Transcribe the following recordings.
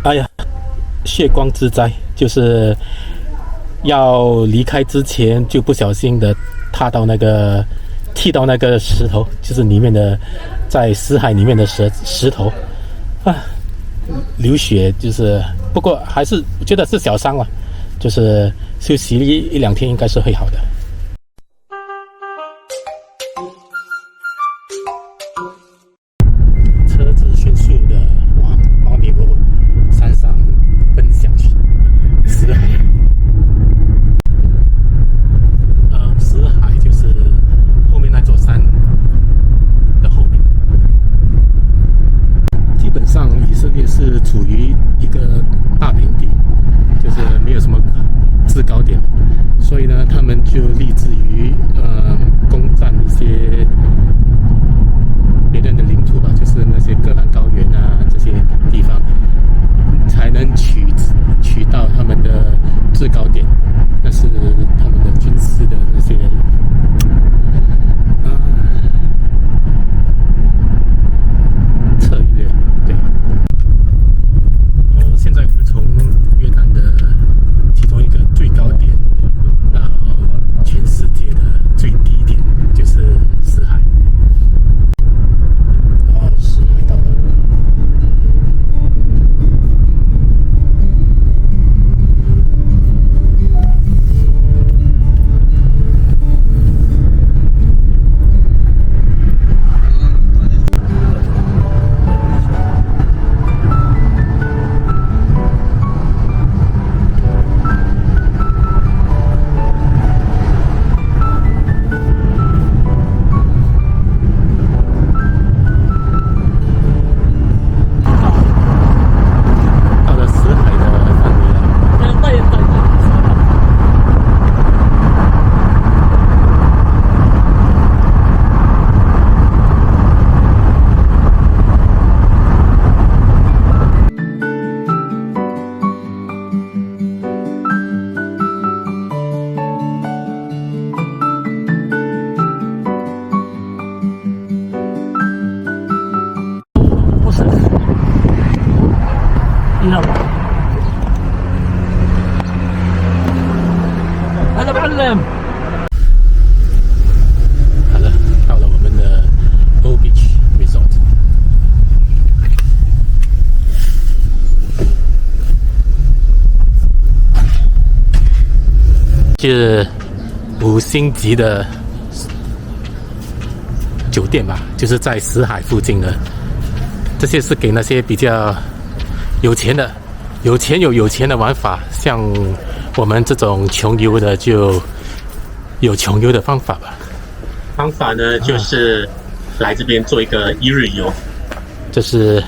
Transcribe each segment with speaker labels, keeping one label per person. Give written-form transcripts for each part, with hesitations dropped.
Speaker 1: 哎呀，血光之灾，就是要离开之前就不小心的踢到那个石头，就是里面的在死海里面的石头啊，流血，就是不过还是觉得是小伤了，就是休息一两天应该是会好的。车子迅速的往毛尼湖山上奔向去死海。死海就是后面那座山的后面。基本上以色列是处于一个大平地，就是没有什么制高点，所以呢，他们就立志于攻占一些别人的领土吧，就是那些戈兰高原啊这些地方，才能取到他们的制高点，那是他们的军事的那些策略。对，现在我们从约旦的其中一个最高点到全世界的最低点，就是死海。死海到了。
Speaker 2: هلا معلم。
Speaker 1: 好了，到了我们的 Old Beach Resort。是5星级的酒店吧，就是在死海附近的。这些是给那些比较有钱的，有钱的玩法，像我们这种穷游的就有穷游的方法吧。
Speaker 3: 方法呢，就是来这边做一个一日游。
Speaker 1: 这是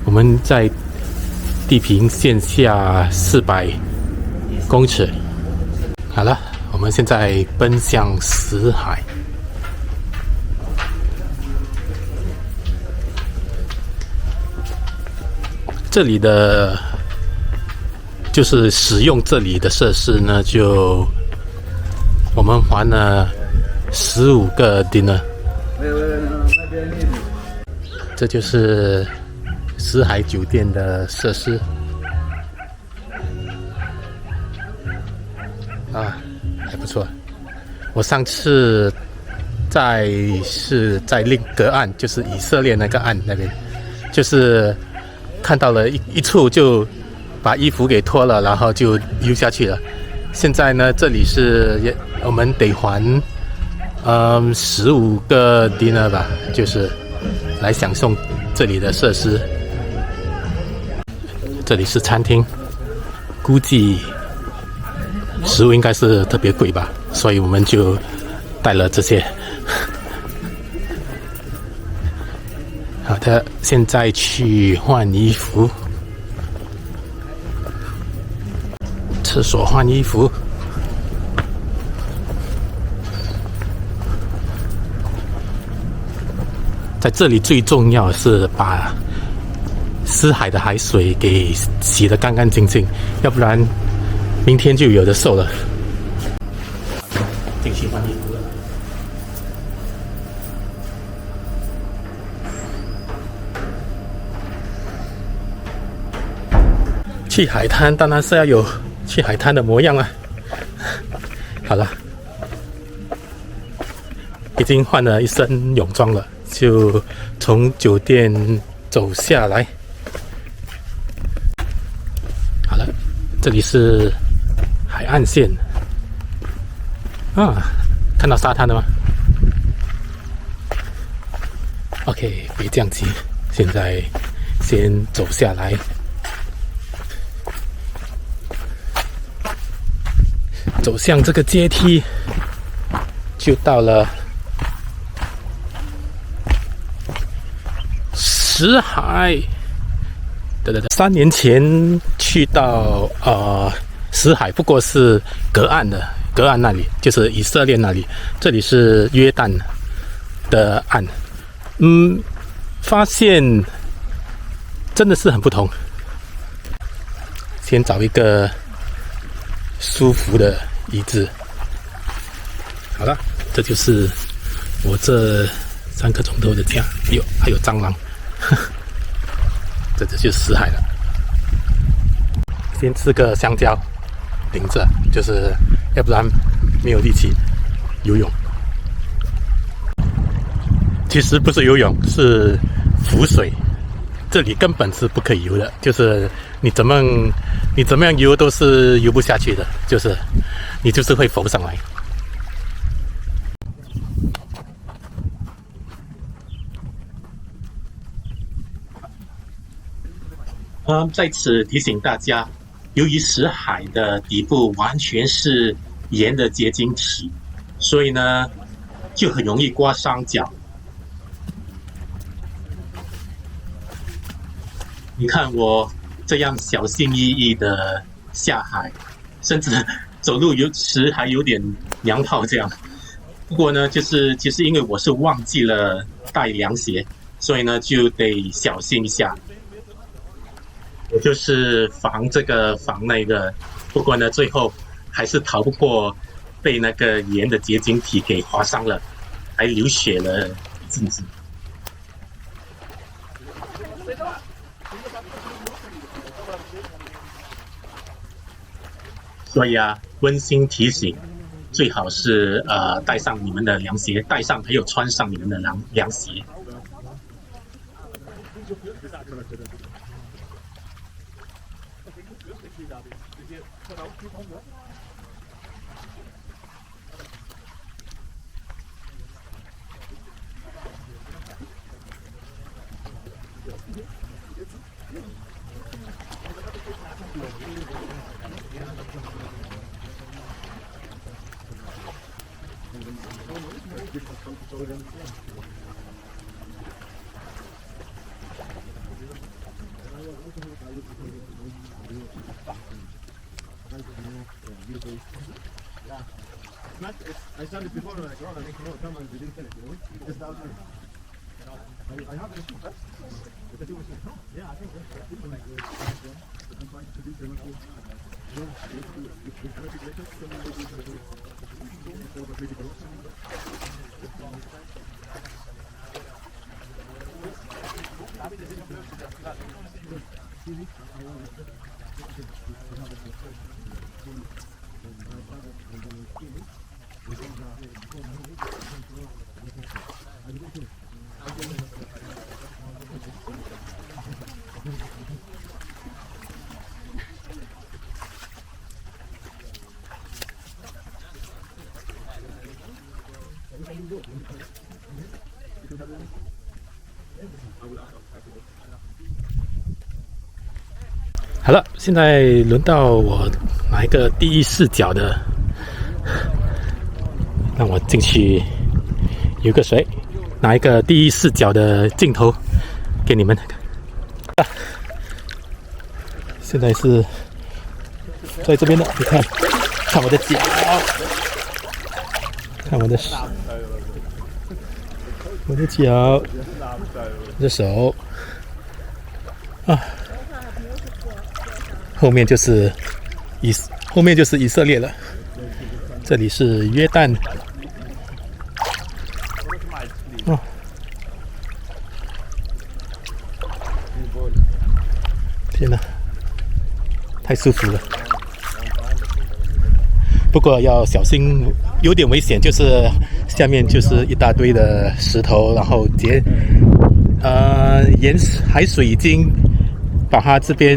Speaker 1: 我们在地平线下400公尺。好了，我们现在奔向死海。这里的就是使用这里的设施呢，就我们还了15个 dinner。这就是死海酒店的设施啊，还不错。我上次是在另隔岸，就是以色列那个岸那边，就是看到了一处就把衣服给脱了，然后就游下去了。现在呢，这里是我们得还15个 dinner 吧，就是来享受这里的设施。这里是餐厅，估计食物应该是特别贵吧，所以我们就带了这些。好的，现在去换衣服，厕所换衣服。在这里最重要是把死海的海水给洗得干干净净，要不然明天就有的受了。进去换衣服了。去海滩当然是要有去海滩的模样啊。好了，已经换了一身泳装了，就从酒店走下来。好了，这里是海岸线啊，看到沙滩了吗 ？OK， 别这样急，现在先走下来。走向这个阶梯，就到了石海。对，3年前去到石海，不过是隔岸那里，就是以色列那里，这里是约旦的岸。发现真的是很不同。先找一个舒服的椅子。好了，这就是我这3个钟头的家。哎呦，还有蟑螂，这就是死海了。先吃个香蕉，顶着，就是要不然没有力气游泳。其实不是游泳，是浮水。这里根本是不可以游的，就是你怎么样游都是游不下去的，就是你就是会浮上来。
Speaker 3: 在此提醒大家，由于石海的底部完全是盐的结晶体，所以呢就很容易刮伤脚。你看我这样小心翼翼的下海，甚至走路时还有点娘炮这样。不过呢，就是其实因为我是忘记了带凉鞋，所以呢就得小心一下。我就是防这个防那个，不过呢最后还是逃不过被那个盐的结晶体给划伤了，还流血了一阵子。所以啊，温馨提醒，最好是带上你们的凉鞋，带上还有穿上你们的凉鞋。
Speaker 4: I started before and I got it. No, come on, we didn't finish. You know, just out there. I have it. Yeah, I think that's I'm trying to do
Speaker 1: 好了，现在轮到我拿一个第一视角的，让我进去游个水，拿一个第一视角的镜头给你们。现在是在这边的，你看，看我的脚，看我的脚，我的手，啊。后面就是以色列了，这里是约旦。哦，天哪！太舒服了。不过要小心，有点危险，就是下面就是一大堆的石头，然后海水已经把它这边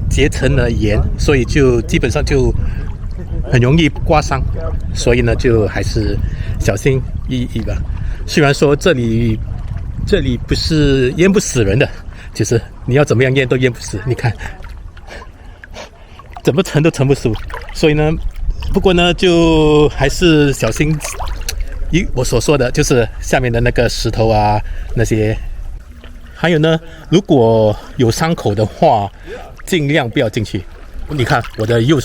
Speaker 1: 结成了盐，所以就基本上就很容易刮伤，所以呢就还是小心翼翼吧。虽然说这里不是淹不死人的，就是你要怎么样淹都淹不死，你看怎么沉都沉不死，所以呢不过呢就还是小心，我所说的就是下面的那个石头啊那些，还有呢如果有伤口的话尽量不要进去。你看我的右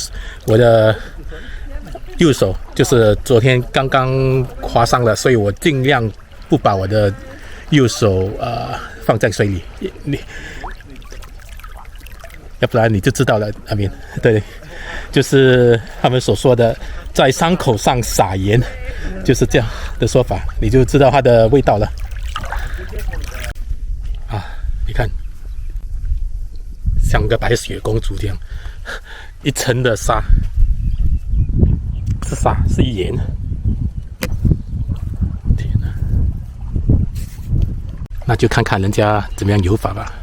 Speaker 1: 手就是昨天刚刚划伤了，所以我尽量不把我的右手放在水里，要不然你就知道了。阿明，对，就是他们所说的在伤口上撒盐，就是这样的说法，你就知道它的味道了。啊，你看，像个白雪公主这样，一层的沙，是沙，是盐。天哪！那就看看人家怎么样游法吧。